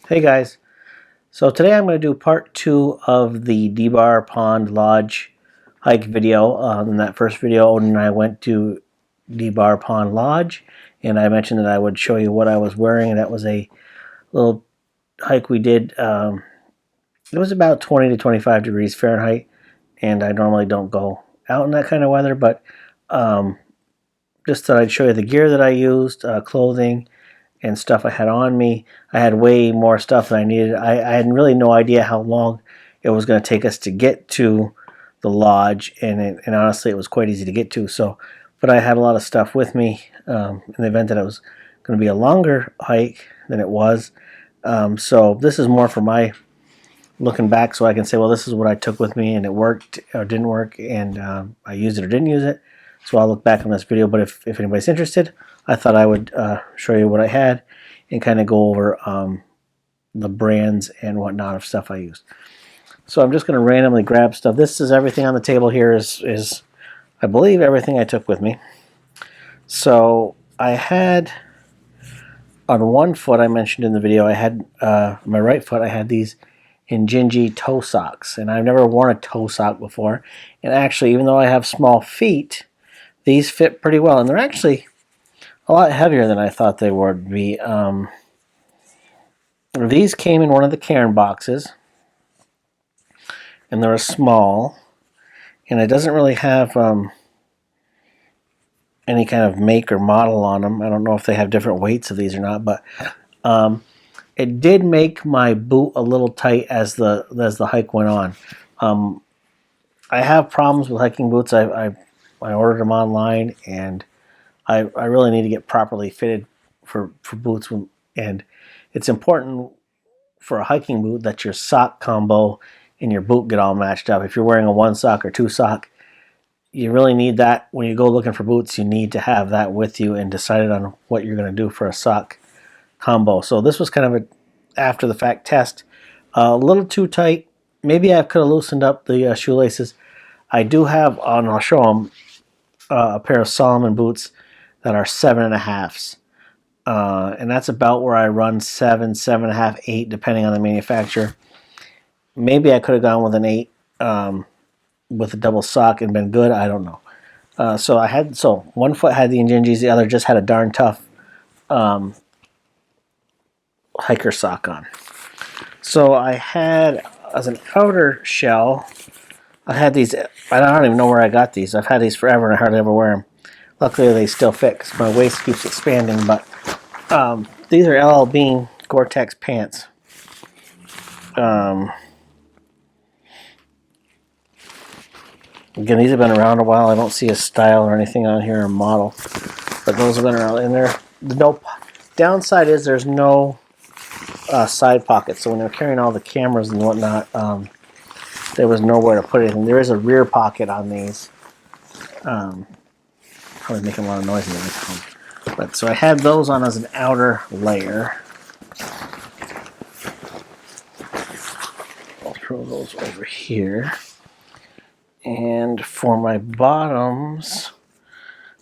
Hey guys, so today I'm going to do part 2 of the Debar Pond Lodge hike video. In that first video, Odin and I went to Debar Pond Lodge, and I mentioned that I would show you what I was wearing, and that was a little hike we did. It was about 20 to 25 degrees Fahrenheit, and I normally don't go out in that kind of weather, but just thought I'd show you the gear that I used, clothing, and stuff I had on me. I had way more stuff than I needed. I had really no idea how long it was going to take us to get to the lodge, and honestly, it was quite easy to get to. But I had a lot of stuff with me in the event that it was going to be a longer hike than it was. So this is more for my looking back, so I can say, well, this is what I took with me, and it worked or didn't work, and I used it or didn't use it. So I'll look back on this video, but if anybody's interested, I thought I would show you what I had and kind of go over the brands and whatnot of stuff I used. So I'm just going to randomly grab stuff. This is everything on the table here is I believe, everything I took with me. So I had, on one foot I mentioned in the video, I had, my right foot, I had these Injinji toe socks. And I've never worn a toe sock before. And actually, even though I have small feet, these fit pretty well. And they're actually a lot heavier than I thought they would be. These came in one of the Cairn boxes, and they're small, and it doesn't really have any kind of make or model on them. I don't know if they have different weights of these or not, but it did make my boot a little tight as the hike went on. I have problems with hiking boots. I ordered them online, and I really need to get properly fitted for boots, and it's important for a hiking boot that your sock combo and your boot get all matched up. If you're wearing a one sock or two sock, you really need that. When you go looking for boots, you need to have that with you and decided on what you're going to do for a sock combo. So this was kind of a after the fact test. A little too tight. Maybe I could have loosened up the shoelaces. I do have, and I'll show them, a pair of Salomon boots that are 7.5s. And that's about where I run 7, 7.5, 8, depending on the manufacturer. Maybe I could have gone with an 8 with a double sock and been good. I don't know. So one foot had the Injinjis, the other just had a darn tough hiker sock on. So I had, as an outer shell, I had these. I don't even know where I got these. I've had these forever and I hardly ever wear them. Luckily, they still fit because my waist keeps expanding. But these are LL Bean Gore-Tex pants. Again, these have been around a while. I don't see a style or anything on here, a model. But those have been around. And the downside is there's no side pockets. So when they're carrying all the cameras and whatnot, there was nowhere to put anything. There is a rear pocket on these. Probably making a lot of noise in the microphone. But so I had those on as an outer layer. I'll throw those over here. And for my bottoms,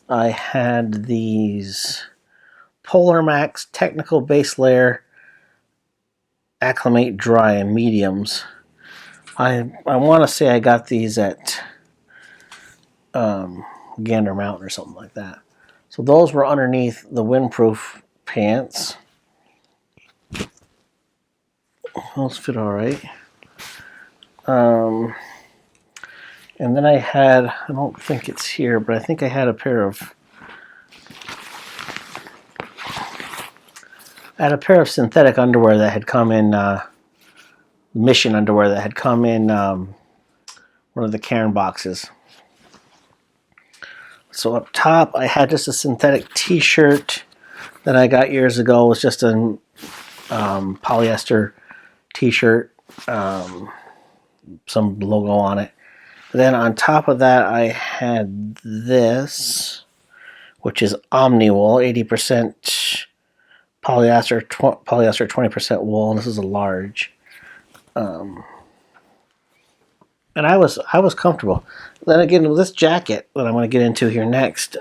I had these Polar Max Technical Base Layer Acclimate Dry mediums. I want to say I got these at Gander Mountain or something like that. So those were underneath the windproof pants. Those fit all right. And then I had, I don't think it's here, but I think I had a pair of synthetic underwear that had come in, Mission underwear that had come in one of the Cairn boxes. So up top, I had just a synthetic t-shirt that I got years ago. It was just a polyester t-shirt, some logo on it. Then on top of that, I had this, which is Omni-Wool, 80% polyester, 20% wool, and this is a large. And I was comfortable. Then again, with this jacket that I'm going to get into here next,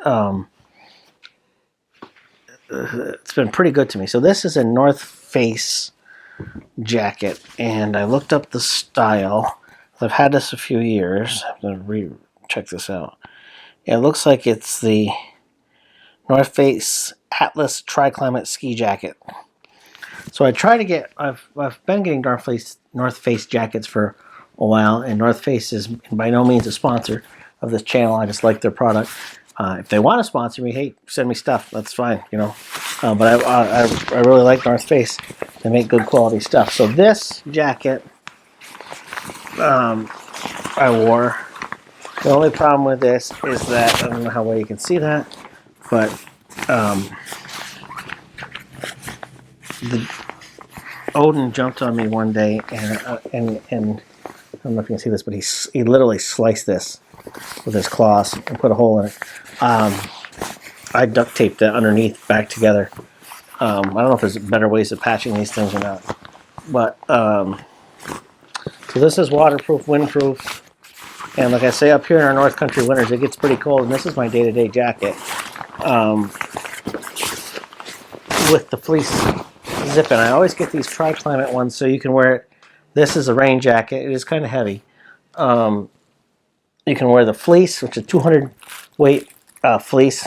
it's been pretty good to me. So this is a North Face jacket, and I looked up the style. I've had this a few years. I'm going to check this out. It looks like it's the North Face Atlas Tri-Climate Ski Jacket. So I try to get, I've been getting North Face jackets for a while, and North Face is by no means a sponsor of this channel. I just like their product. If they want to sponsor me, hey, send me stuff. That's fine, you know. But I really like North Face. They make good quality stuff. So this jacket I wore. The only problem with this is that, I don't know how well you can see that, but the Odin jumped on me one day, and I don't know if you can see this, but he literally sliced this with his claws and put a hole in it. I duct taped it underneath back together. I don't know if there's better ways of patching these things or not, but so this is waterproof, windproof, and like I say, up here in our North Country winters, it gets pretty cold, and this is my day-to-day jacket with the fleece zipping. I always get these tri-climate ones so you can wear it. This is a rain jacket. It is kind of heavy. You can wear the fleece, which is 200 weight fleece,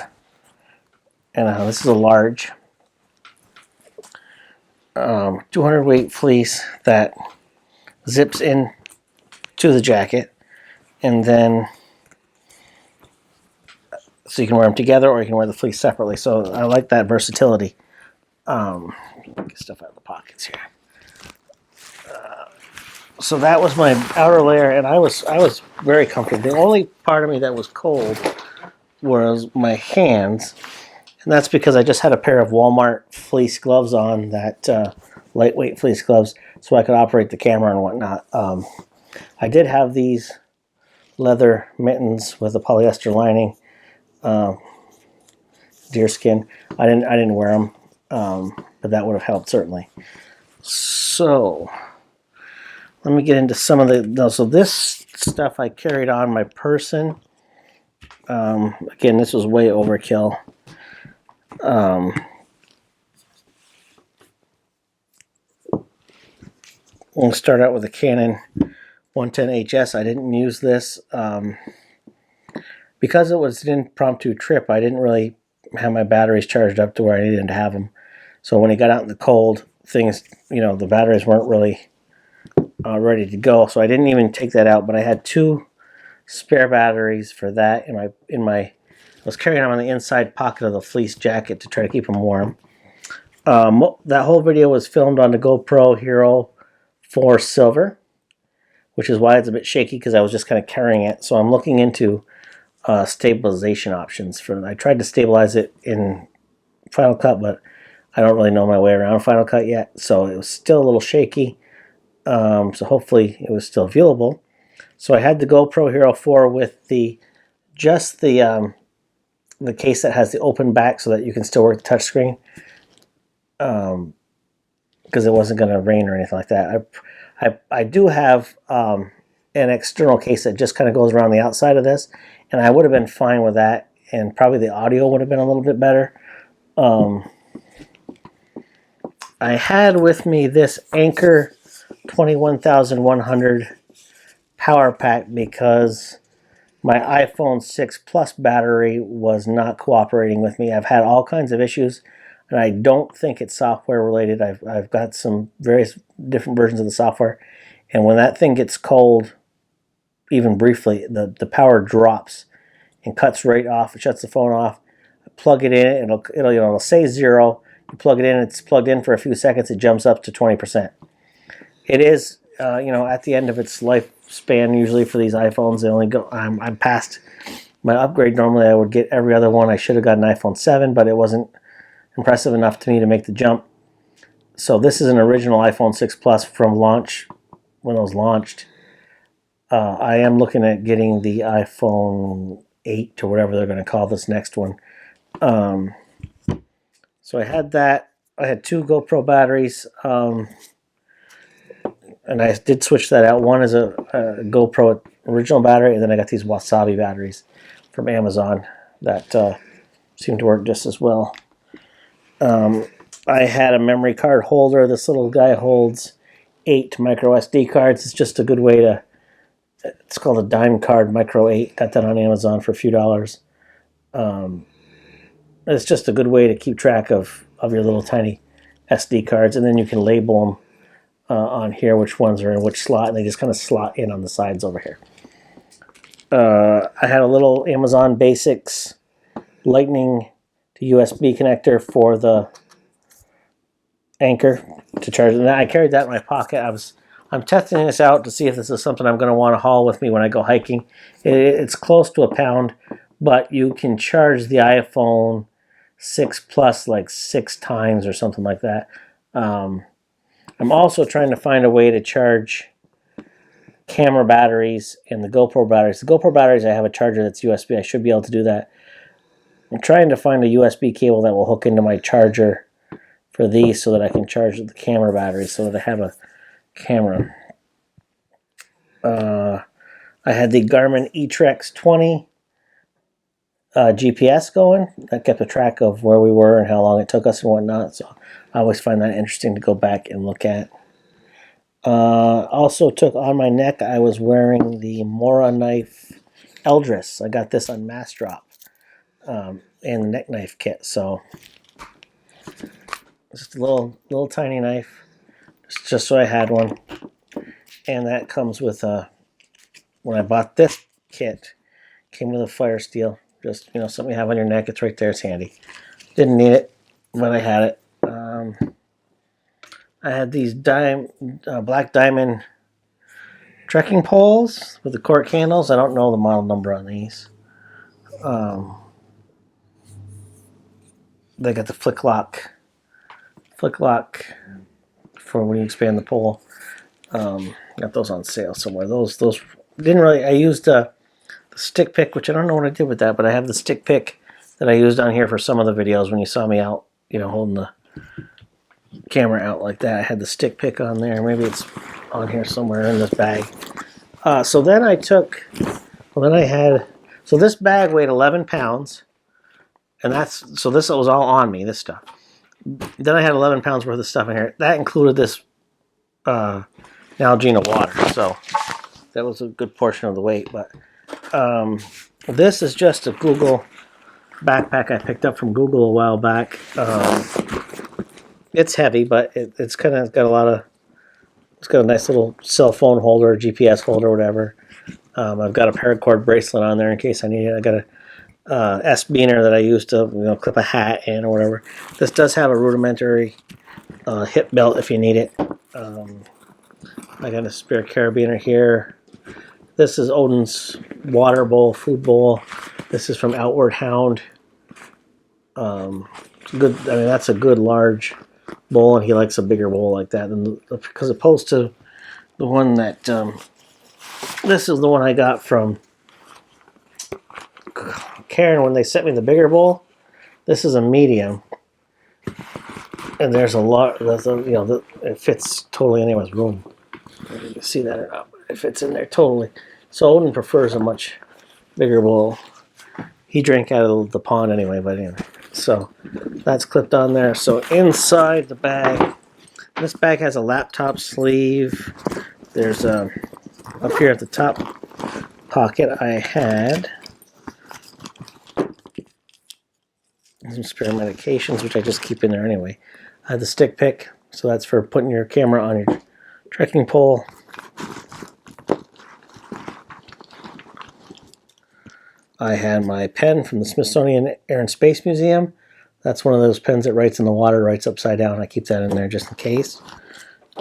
and this is a large 200 weight fleece that zips in to the jacket, and then so you can wear them together, or you can wear the fleece separately. So I like that versatility. Get stuff out of the pockets here. So that was my outer layer, and I was very comfortable. The only part of me that was cold was my hands, and that's because I just had a pair of Walmart fleece gloves on, that lightweight fleece gloves, so I could operate the camera and whatnot. I did have these leather mittens with a polyester lining, deerskin. I didn't wear them, but that would have helped certainly. So let me get into some of the. So this stuff I carried on my person. Again, this was way overkill. We'll start out with a Canon 110HS. I didn't use this because it was an impromptu trip. I didn't really have my batteries charged up to where I needed to have them. So when it got out in the cold, things, the batteries weren't really ready to go. So I didn't even take that out. But I had 2 spare batteries for that I was carrying them on the inside pocket of the fleece jacket to try to keep them warm. That whole video was filmed on the GoPro Hero 4 Silver, which is why it's a bit shaky, because I was just kind of carrying it. So I'm looking into stabilization options. I tried to stabilize it in Final Cut, but I don't really know my way around Final Cut yet, so it was still a little shaky. So hopefully it was still viewable. So I had the GoPro Hero 4 with the case that has the open back so that you can still work the touchscreen, because it wasn't going to rain or anything like that. I do have an external case that just kind of goes around the outside of this, and I would have been fine with that, and probably the audio would have been a little bit better. I had with me this Anker 21100 power pack because my iPhone 6 Plus battery was not cooperating with me. I've had all kinds of issues, and I don't think it's software related. I've got some various different versions of the software, and when that thing gets cold, even briefly, the power drops and cuts right off. It shuts the phone off. I plug it in, it'll say 0. You plug it in, it's plugged in for a few seconds, it jumps up to 20%. It is, at the end of its lifespan, usually for these iPhones, they only go. I'm past my upgrade. Normally, I would get every other one. I should have got an iPhone 7, but it wasn't impressive enough to me to make the jump. So this is an original iPhone 6 Plus from launch, when it was launched. I am looking at getting the iPhone 8 or whatever they're going to call this next one. So I had that. I had 2 GoPro batteries, and I did switch that out. One is a GoPro original battery, and then I got these Wasabi batteries from Amazon that seem to work just as well. I had a memory card holder. This little guy holds 8 micro SD cards. It's just a good way to, it's called a dime card micro 8. Got that on Amazon for a few dollars. It's just a good way to keep track of your little tiny SD cards, and then you can label them on here which ones are in which slot, and they just kind of slot in on the sides over here. I had a little Amazon Basics Lightning to USB connector for the anchor to charge it. And I carried that in my pocket. I'm testing this out to see if this is something I'm going to want to haul with me when I go hiking. It's close to a pound, but you can charge the iPhone 6 Plus like 6 times or something like that. I'm also trying to find a way to charge camera batteries and the GoPro batteries. The GoPro batteries, I have a charger that's USB. I should be able to do that. I'm trying to find a USB cable that will hook into my charger for these so that I can charge the camera batteries so that I have a camera. I had the Garmin eTrex 20 GPS going. That kept a track of where we were and how long it took us and whatnot. So I always find that interesting to go back and look at. Also took on my neck, I was wearing the Mora knife Eldris. I got this on Mass Drop and the neck knife kit. So just a little tiny knife, just so I had one. And that comes with when I bought this kit, came with a fire steel. Just, you know, something you have on your neck. It's right there. It's handy. Didn't need it, but I had it. I had these black diamond trekking poles with the cork handles. I don't know the model number on these. They got the flick lock for when you expand the pole. Got those on sale somewhere. Those didn't really. I used the stick pick, which I don't know what I did with that, but I have the stick pick that I used on here for some of the videos when you saw me out, you know, holding the camera out like that. I had the stick pick on there. Maybe it's on here somewhere in this bag. So then I took, so this bag weighed 11 pounds, and so this was all on me, this stuff. Then I had 11 pounds worth of stuff in here. That included this Nalgene water, so that was a good portion of the weight. But this is just a Google backpack I picked up from Google a while back. It's heavy, but it's kind of got it's got a nice little cell phone holder, GPS holder, whatever. I've got a paracord bracelet on there in case I need it. I got a S-beaner that I use to clip a hat in or whatever. This does have a rudimentary hip belt if you need it. I got a spare carabiner here. This is Odin's water bowl, food bowl. This is from Outward Hound. Good. I mean, that's a good large bowl, and he likes a bigger bowl like that. And because opposed to the one that this is the one I got from Karen when they sent me the bigger bowl. This is a medium, and there's a lot. It fits totally in anyone's room. You can see that or not, but it fits in there totally. So Odin prefers a much bigger bowl. He drank out of the pond anyway, but anyway. So that's clipped on there. So inside the bag, this bag has a laptop sleeve. There's up here at the top pocket I had some spare medications, which I just keep in there anyway. I had the stick pick, so that's for putting your camera on your trekking pole. I had my pen from the Smithsonian Air and Space Museum. That's one of those pens that writes in the water, writes upside down. I keep that in there just in case.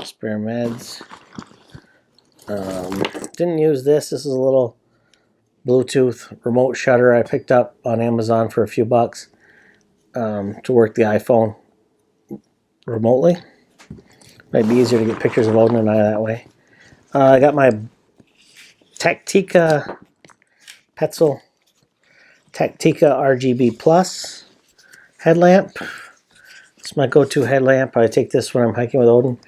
Spare meds. Didn't use this. This is a little Bluetooth remote shutter I picked up on Amazon for a few bucks to work the iPhone remotely. Might be easier to get pictures of Odin and I that way. I got my Tactica RGB Plus headlamp. It's my go-to headlamp. I take this when I'm hiking with Odin.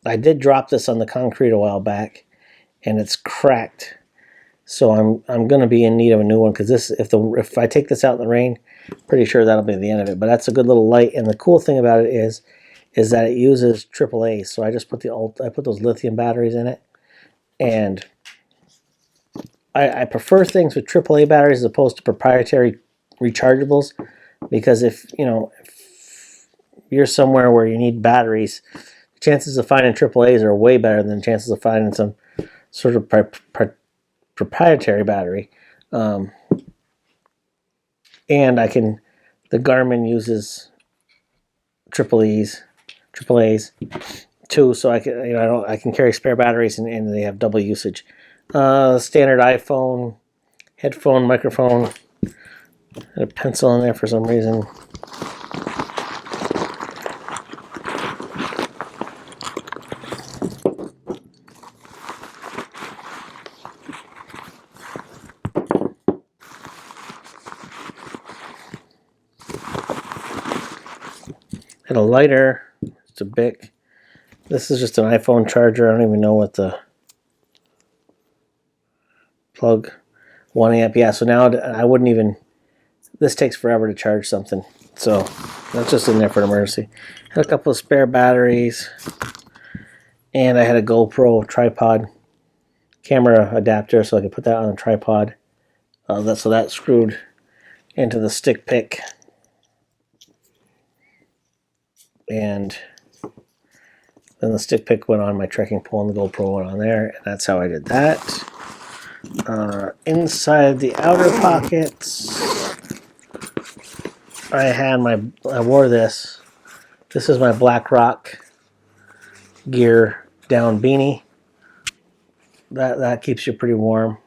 I did drop this on the concrete a while back, and it's cracked. So I'm going to be in need of a new one because if I take this out in the rain, pretty sure that'll be the end of it. But that's a good little light. And the cool thing about it is that it uses AAA. So I just put I put those lithium batteries in it, and I prefer things with AAA batteries as opposed to proprietary rechargeables, because if you're somewhere where you need batteries, chances of finding AAAs are way better than chances of finding some sort of proprietary battery. And the Garmin uses AAAs too, so I can carry spare batteries, and they have double usage. Standard iPhone headphone microphone. Had a pencil in there for some reason. And a lighter. It's a Bic. This is just an iPhone charger. I don't even know what the plug. 1 amp. Yeah, so now I wouldn't even... This takes forever to charge something. So that's just in there for an emergency. Had a couple of spare batteries. And I had a GoPro tripod camera adapter, so I could put that on a tripod. So that screwed into the stick pick. And then the stick pick went on my trekking pole and the GoPro went on there. And that's how I did that. Inside the outer pockets, I wore this. This is my Black Rock gear down beanie. That keeps you pretty warm.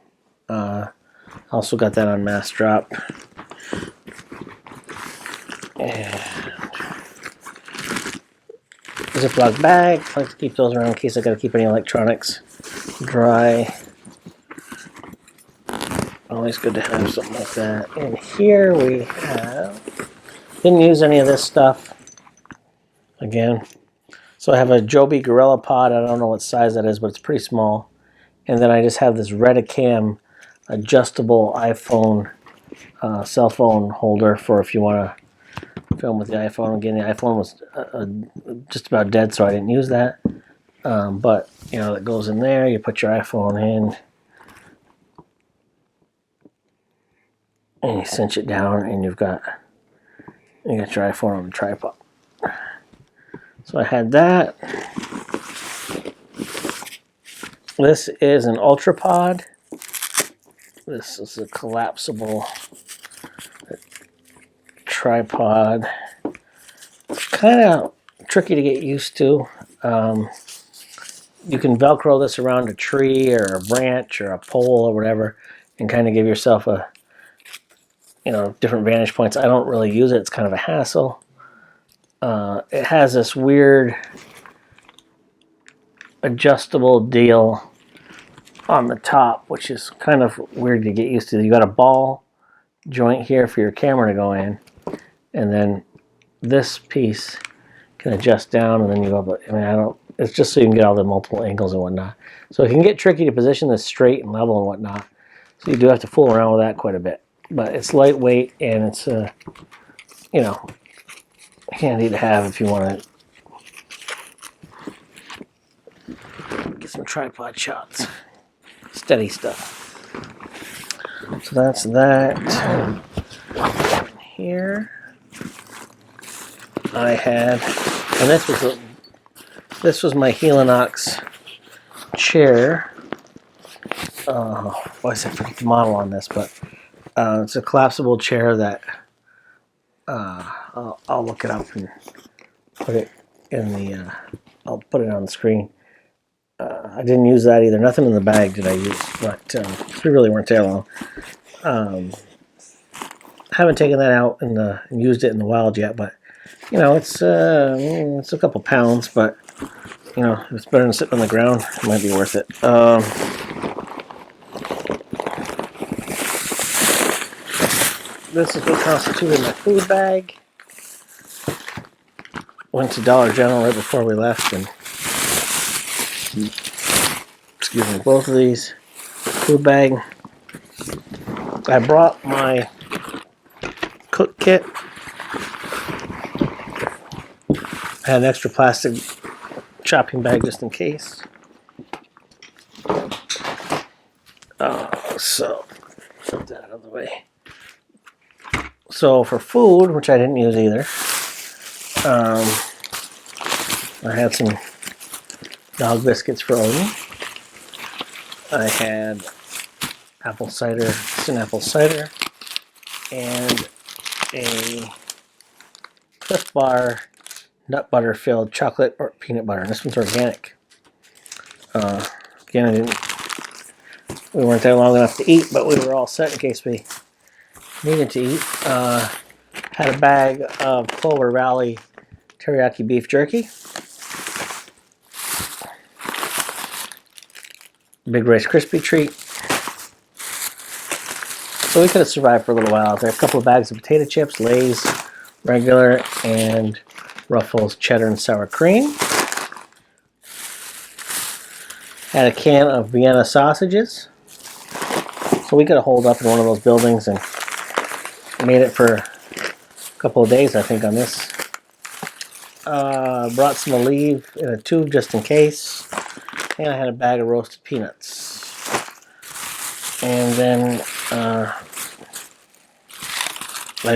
Also got that on mass drop. And Ziploc bag. I like to keep those around in case I got to keep any electronics dry. Always good to have something like that. And here we have... Didn't use any of this stuff. Again. So I have a Joby Gorilla Pod. I don't know what size that is, but it's pretty small. And then I just have this Redicam adjustable iPhone cell phone holder for if you want to film with the iPhone. Again, the iPhone was just about dead, so I didn't use that. But, that goes in there. You put your iPhone in. And you cinch it down, and you got your iPhone on the tripod. So I had that. This is an UltraPod. This is a collapsible tripod. It's kind of tricky to get used to. You can Velcro this around a tree or a branch or a pole or whatever, and kind of give yourself a different vantage points. I don't really use it. It's kind of a hassle. It has this weird adjustable deal on the top, which is kind of weird to get used to. You got a ball joint here for your camera to go in, and then this piece can adjust down, and then you go up. It's just so you can get all the multiple angles and whatnot. So it can get tricky to position this straight and level and whatnot. So you do have to fool around with that quite a bit. But it's lightweight, and it's handy to have if you want to get some tripod shots. Steady stuff. So that's that. Here I had, and this was my Helinox chair. I forget the model on this, but it's a collapsible chair that I'll look it up and put it in the. I'll put it on the screen. I didn't use that either. Nothing in the bag did I use, but we really weren't there long. Haven't taken that out and used it in the wild yet, but it's a couple pounds, but it's better than sitting on the ground. It might be worth it. This is what constituted my food bag. Went to Dollar General right before we left, and both of these food bag. I brought my cook kit. I had an extra plastic chopping bag just in case. So, put that out of the way. So for food, which I didn't use either, I had some dog biscuits for Odin. I had apple cider, some apple cider, and a Cliff Bar nut butter filled chocolate or peanut butter. And this one's organic. Again, we weren't there long enough to eat, but we were all set in case we needed to eat. Had a bag of Clover Valley teriyaki beef jerky. Big Rice Krispie treat. So we could have survived for a little while out there. A couple of bags of potato chips, Lay's regular, and Ruffles cheddar and sour cream. Had a can of Vienna sausages. So we could have holed up in one of those buildings and made it for a couple of days, I think, on this. Brought some Olive in a tube just in case. And I had a bag of roasted peanuts. And then I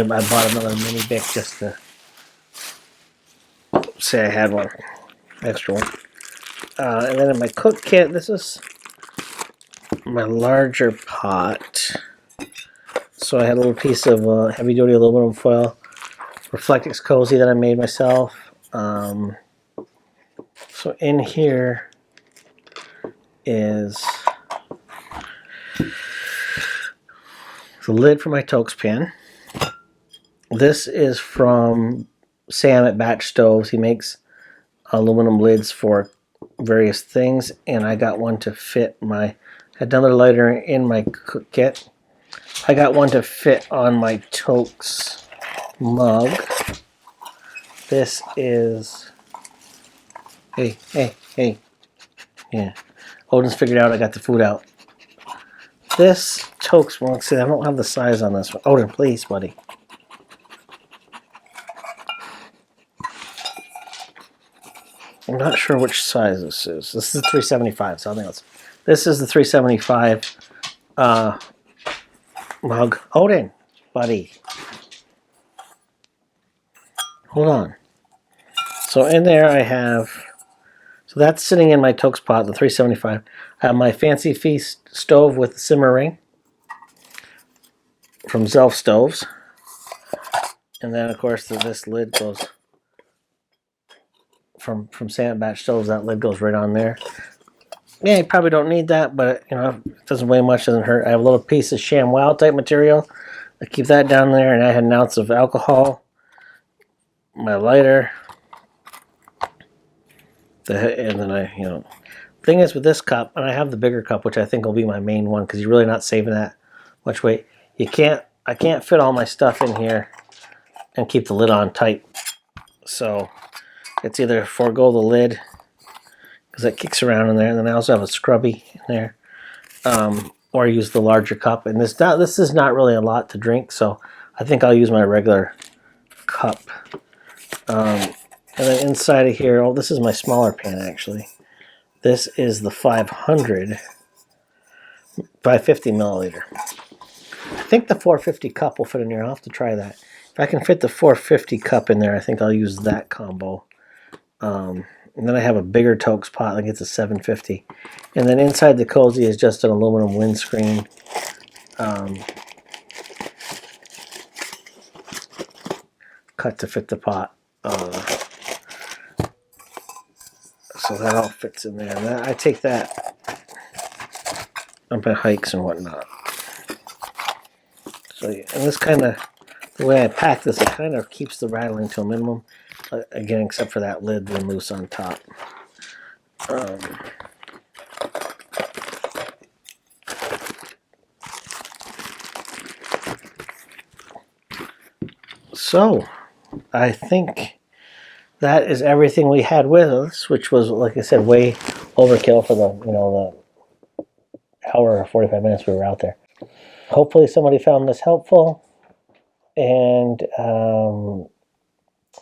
bought another mini Bic just to say I had one, extra one. And then in my cook kit, this is my larger pot. So I had a little piece of heavy duty aluminum foil Reflectix cozy that I made myself. So in here is the lid for my Toaks pan. This is from Sam at Batch Stoves. He makes aluminum lids for various things, and I got one to fit my, had another lighter in my cook kit. I got one to fit on my Toaks mug. This is, hey, yeah. Odin's figured out I got the food out. This Toaks, well, let's see, I don't have the size on this one. Odin, please, buddy. I'm not sure which size this is. This is the 375, so I think this is the 375 mug. Odin, buddy. Hold on. So in there I have, so that's sitting in my Toaks pot, the 375. I have my Fancy Feast stove with the simmer ring from Zelf Stoves. And then of course this lid goes from Sam Batch Stoves. That lid goes right on there. Yeah, you probably don't need that, but you know, it doesn't weigh much, doesn't hurt. I have a little piece of ShamWow type material. I keep that down there, and I had an ounce of alcohol. My lighter. And then I, you know, thing is with this cup, and I have the bigger cup, which I think will be my main one because you're really not saving that much weight. I can't fit all my stuff in here and keep the lid on tight. So it's either forego the lid because it kicks around in there, and then I also have a scrubby in there, or use the larger cup. And this is not really a lot to drink, so I think I'll use my regular cup. And then inside of here, oh, this is my smaller pan actually. This is the 550 milliliter. I think the 450 cup will fit in here. I'll have to try that. If I can fit the 450 cup in there, I think I'll use that combo. And then I have a bigger Toaks pot, like it's a 750. And then inside the cozy is just an aluminum windscreen. Cut to fit the pot. So that all fits in there. And I take that up at hikes and whatnot. So, and this kind of, the way I pack this, it kind of keeps the rattling to a minimum. Again, except for that lid being loose on top. So, I think that is everything we had with us, which was, like I said, way overkill for the, you know, the hour or 45 minutes we were out there. Hopefully somebody found this helpful, and I'm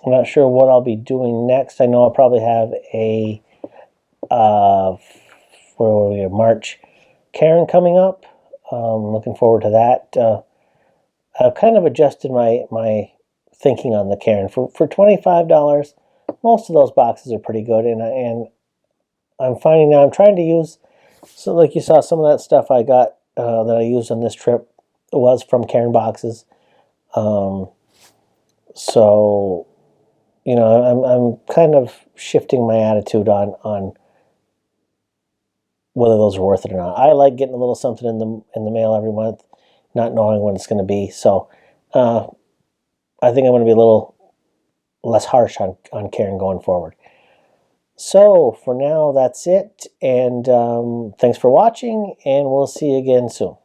not sure what I'll be doing next. I know I'll probably have a March Karen coming up. Looking forward to that. I've kind of adjusted my thinking on the Karen. For $25, most of those boxes are pretty good, and I'm finding now I'm trying to use, so like you saw, some of that stuff I got that I used on this trip was from Karen boxes. So you know, I'm kind of shifting my attitude on whether those are worth it or not. I like getting a little something in the mail every month, not knowing when it's going to be. So I think I'm going to be a little less harsh on Karen going forward. So for now, that's it. And thanks for watching, and we'll see you again soon.